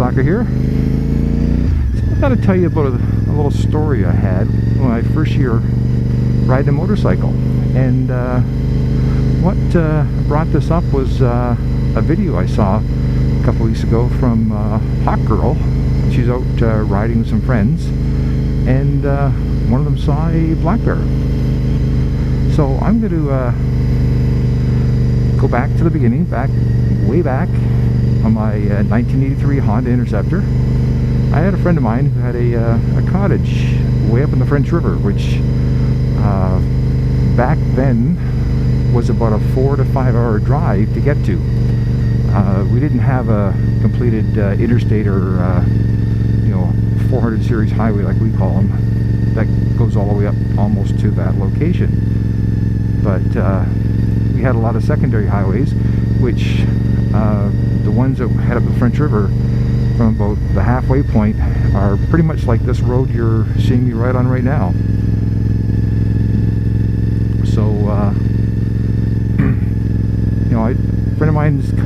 Soccer here. So I've got to tell you about a little story I had when my first year riding a motorcycle. And what brought this up was a video I saw a couple weeks ago from Hawk Girl. She's out riding with some friends, and one of them saw a black bear. So I'm going to go back to the beginning, way back on my 1983 Honda Interceptor. I had a friend of mine who had a cottage way up in the French River, which back then was about a 4 to 5 hour drive to get to. We didn't have a completed interstate or 400 series highway like we call them that goes all the way up almost to that location. But we had a lot of secondary highways, which the ones that head up the French River from about the halfway point are pretty much like this road you're seeing me ride on right now. So a friend of mine's a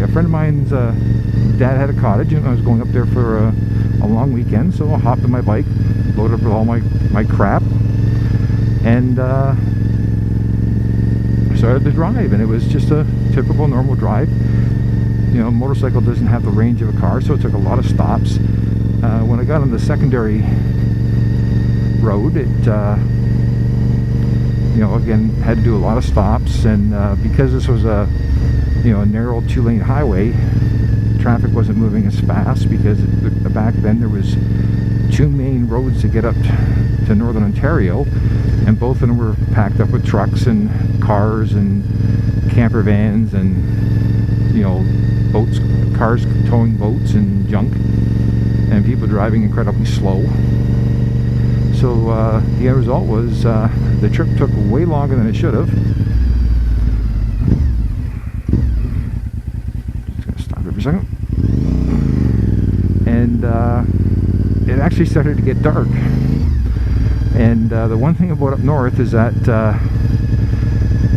friend of mine's dad had a cottage, and I was going up there for a long weekend, so I hopped on my bike, loaded up with all my crap, and started the drive. And it was just a typical normal drive. A motorcycle doesn't have the range of a car, so it took a lot of stops. When I got on the secondary road, it again had to do a lot of stops, and because this was a narrow 2-lane highway, traffic wasn't moving as fast, because back then there was 2 main roads to get up to northern Ontario, and both of them were packed up with trucks and cars and camper vans and boats, cars towing boats and junk, and people driving incredibly slow. So the end result was the trip took way longer than it should have. Just gonna stop here for a second. And it actually started to get dark. And the one thing about up north is that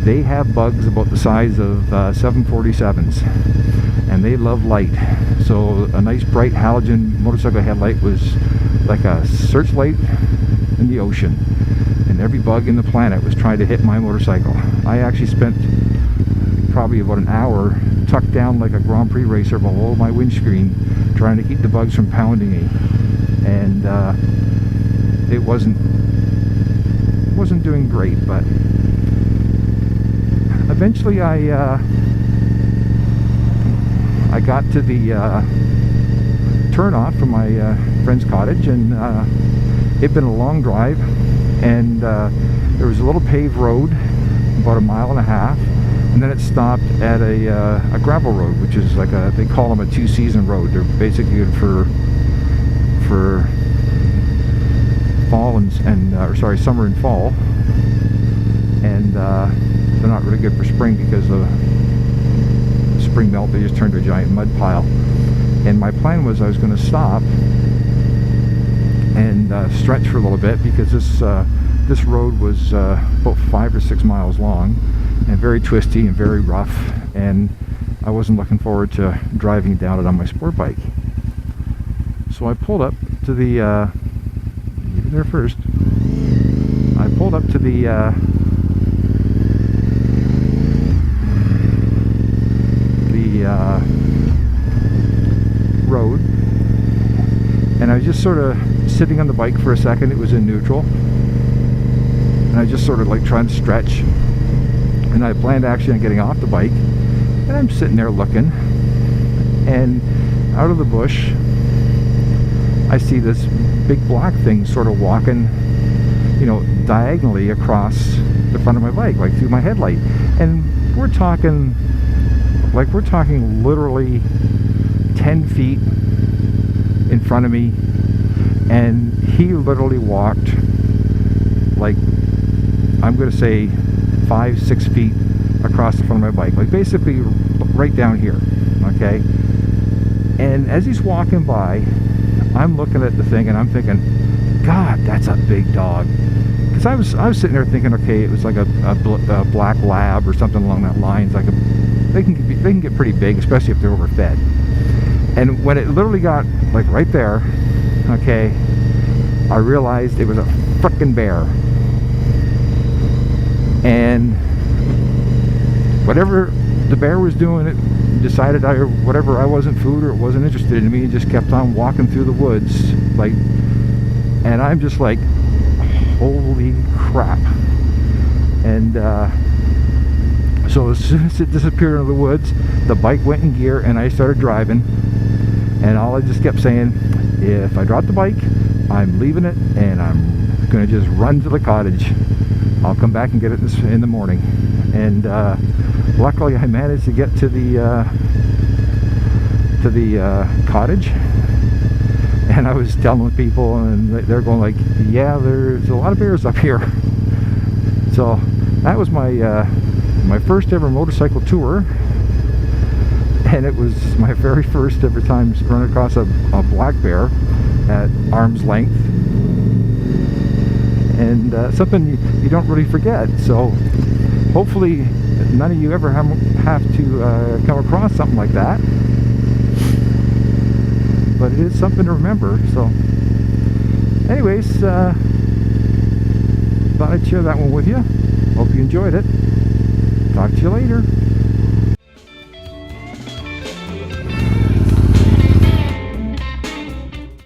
they have bugs about the size of 747s, and they love light. So a nice bright halogen motorcycle headlight was like a searchlight in the ocean, and every bug in the planet was trying to hit my motorcycle. I actually spent probably about an hour tucked down like a Grand Prix racer below my windscreen, trying to keep the bugs from pounding me, and it wasn't doing great. But eventually I got to the turnoff from my friend's cottage, and it'd been a long drive, and there was a little paved road about 1.5 miles, and then it stopped at a gravel road, which is like they call them a 2-season road. They're basically good for fall and summer and fall, and they're not really good for spring, because of spring melt. They just turned to a giant mud pile. And my plan was I was going to stop and stretch for a little bit, because this road was about 5 or 6 miles long and very twisty and very rough, and I wasn't looking forward to driving down it on my sport bike. So I pulled up to the there first. I pulled up to the road, and I was just sort of sitting on the bike for a second. It was in neutral, and I just sort of like trying to stretch, and I planned actually on getting off the bike, and I'm sitting there looking, and out of the bush I see this big black thing sort of walking diagonally across the front of my bike, like through my headlight. And we're talking literally 10 feet in front of me, and he literally walked, like, I'm going to say 5-6 feet across the front of my bike, like basically right down here, okay? And as he's walking by, I'm looking at the thing and I'm thinking, God, that's a big dog. Because I was sitting there thinking, okay, it was like a black lab or something along that lines. Like they can get pretty big, especially if they're overfed. And when it literally got like right there, okay, I realized it was a frickin' bear. And whatever the bear was doing, it decided I wasn't food, or it wasn't interested in me, and just kept on walking through the woods, like, and I'm just like, holy crap. And so as soon as it disappeared into the woods, the bike went in gear and I started driving, and all I just kept saying, if I drop the bike, I'm leaving it and I'm gonna just run to the cottage. I'll come back and get it in the morning. And luckily I managed to get to the cottage, and I was telling people, and they're going like, yeah, there's a lot of bears up here. So that was my my first ever motorcycle tour, and it was my very first ever time running across a black bear at arm's length, and something you don't really forget. So hopefully none of you ever have to come across something like that, but it is something to remember. So anyways, thought I'd share that one with you. Hope you enjoyed it. Talk to you later.